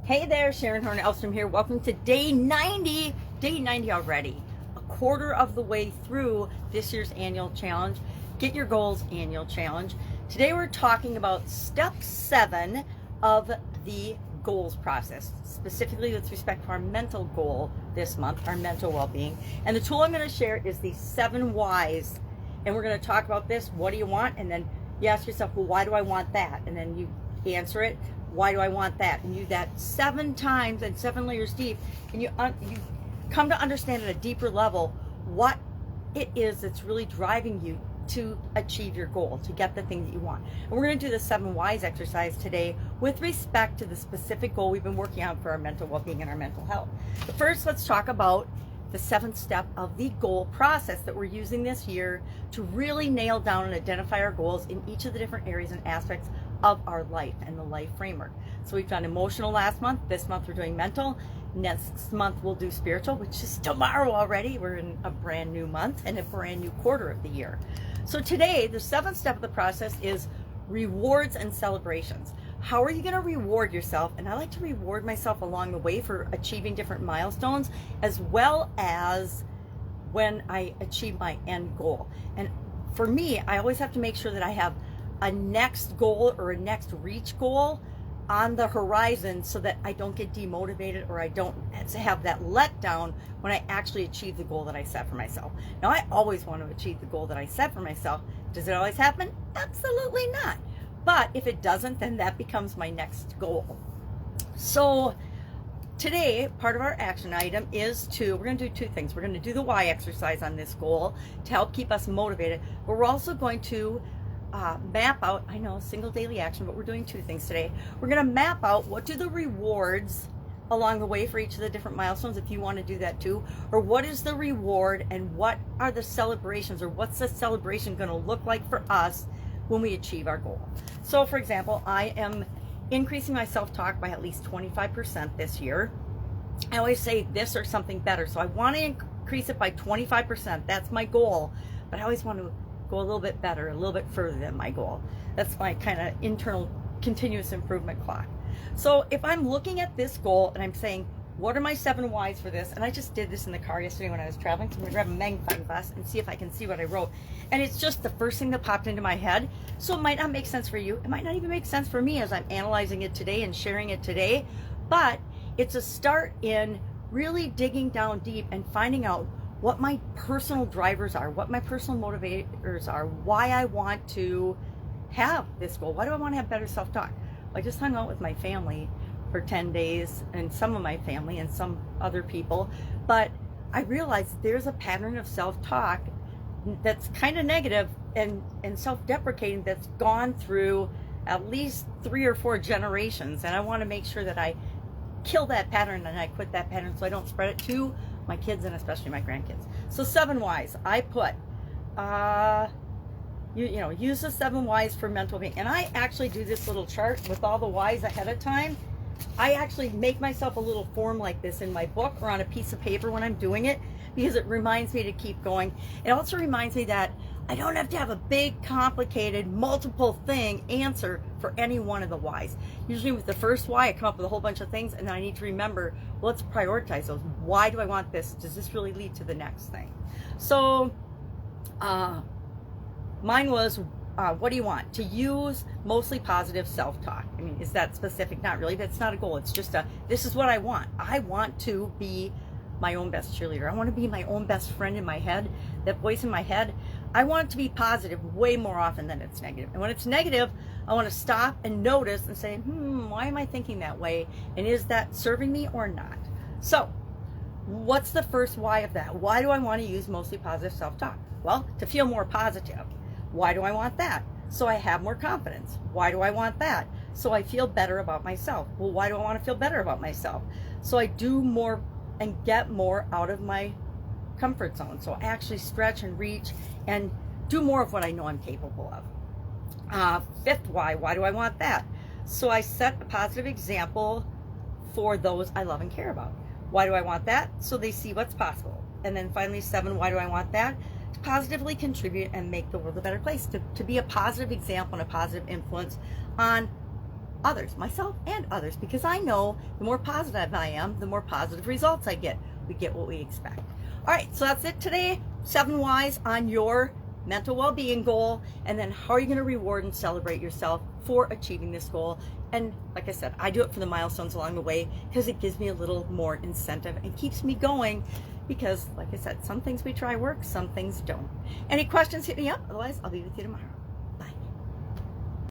Hey there, Sharon Horne-Ellstrom here. Welcome to day 90. Day 90 already. A quarter of the way through this year's annual challenge. Get Your Goals annual challenge. Today we're talking about step 7 of the goals process, specifically with respect to our mental goal this month, our mental well-being. And the tool I'm going to share is the 7 whys. And we're going to talk about this. What do you want? And then you ask yourself, well, why do I want that? And then you answer it. Why do I want that? And you do that 7 times and 7 layers deep, and you come to understand at a deeper level what it is that's really driving you to achieve your goal, to get the thing that you want. And we're going to do the 7 whys exercise today with respect to the specific goal we've been working on for our mental well-being and our mental health. But first, let's talk about the 7th step of the goal process that we're using this year to really nail down and identify our goals in each of the different areas and aspects of our life and the life framework. So we've done emotional last month. This month we're doing mental. Next month we'll do spiritual, which is tomorrow already. We're in a brand new month and a brand new quarter of the year. So today, the 7th step of the process is rewards and celebrations. How are you going to reward yourself? And I like to reward myself along the way for achieving different milestones, as well as when I achieve my end goal. And for me, I always have to make sure that I have a next goal or a next reach goal on the horizon so that I don't get demotivated or I don't have that letdown when I actually achieve the goal that I set for myself. Now, I always want to achieve the goal that I set for myself. Does it always happen? Absolutely not. But if it doesn't, then that becomes my next goal. So today, part of our action item is we're going to do 2 things. We're going to do the why exercise on this goal to help keep us motivated, but we're also going to map out, I know, single daily action, but we're doing 2 things today. We're going to map out what do the rewards along the way for each of the different milestones, if you want to do that too, or what is the reward and what are the celebrations, or what's the celebration going to look like for us when we achieve our goal. So for example, I am increasing my self-talk by at least 25% this year. I always say this or something better, so I want to increase it by 25%. That's my goal, but I always want to go a little bit better, a little bit further than my goal. That's my kind of internal continuous improvement clock. So if I'm looking at this goal and I'm saying, what are my 7 whys for this? And I just did this in the car yesterday when I was traveling, so I'm going to grab a magnifying glass and see if I can see what I wrote. And it's just the first thing that popped into my head. So it might not make sense for you. It might not even make sense for me as I'm analyzing it today and sharing it today. But it's a start in really digging down deep and finding out what my personal drivers are, what my personal motivators are, why I want to have this goal. Why do I want to have better self-talk? I just hung out with my family for 10 days, and some of my family and some other people, but I realized there's a pattern of self-talk that's kind of negative and self-deprecating that's gone through at least 3 or 4 generations, and I want to make sure that I kill that pattern and I quit that pattern so I don't spread it to my kids and especially my grandkids. So 7 whys. I put, use the 7 whys for mental being. And I actually do this little chart with all the whys ahead of time. I actually make myself a little form like this in my book or on a piece of paper when I'm doing it, because it reminds me to keep going. It also reminds me that I don't have to have a big, complicated, multiple thing answer for any one of the whys. Usually with the first why, I come up with a whole bunch of things, and then I need to remember, well, let's prioritize those. Why do I want this? Does this really lead to the next thing? So mine was, what do you want? To use mostly positive self-talk. I mean, is that specific? Not really. That's not a goal. It's just this is what I want. I want to be my own best cheerleader. I want to be my own best friend in my head. That voice in my head, I want it to be positive way more often than it's negative. And when it's negative, I want to stop and notice and say, why am I thinking that way? And is that serving me or not? So what's the first why of that? Why do I want to use mostly positive self-talk? Well, to feel more positive. Why do I want that? So I have more confidence. Why do I want that? So I feel better about myself. Well, why do I want to feel better about myself? So I do more and get more out of my comfort zone. So I actually stretch and reach and do more of what I know I'm capable of. 5th why do I want that? So I set a positive example for those I love and care about. Why do I want that? So they see what's possible. And then finally 7, why do I want that? To positively contribute and make the world a better place, to be a positive example and a positive influence on others, myself and others, because I know the more positive I am, the more positive results I get. We get what we expect. All right, so that's it today. 7 whys on your mental well-being goal, and then how are you going to reward and celebrate yourself for achieving this goal. And like I said, I do it for the milestones along the way because it gives me a little more incentive and keeps me going, because like I said, some things we try work, some things don't. Any questions, hit me up. Otherwise, I'll be with you tomorrow.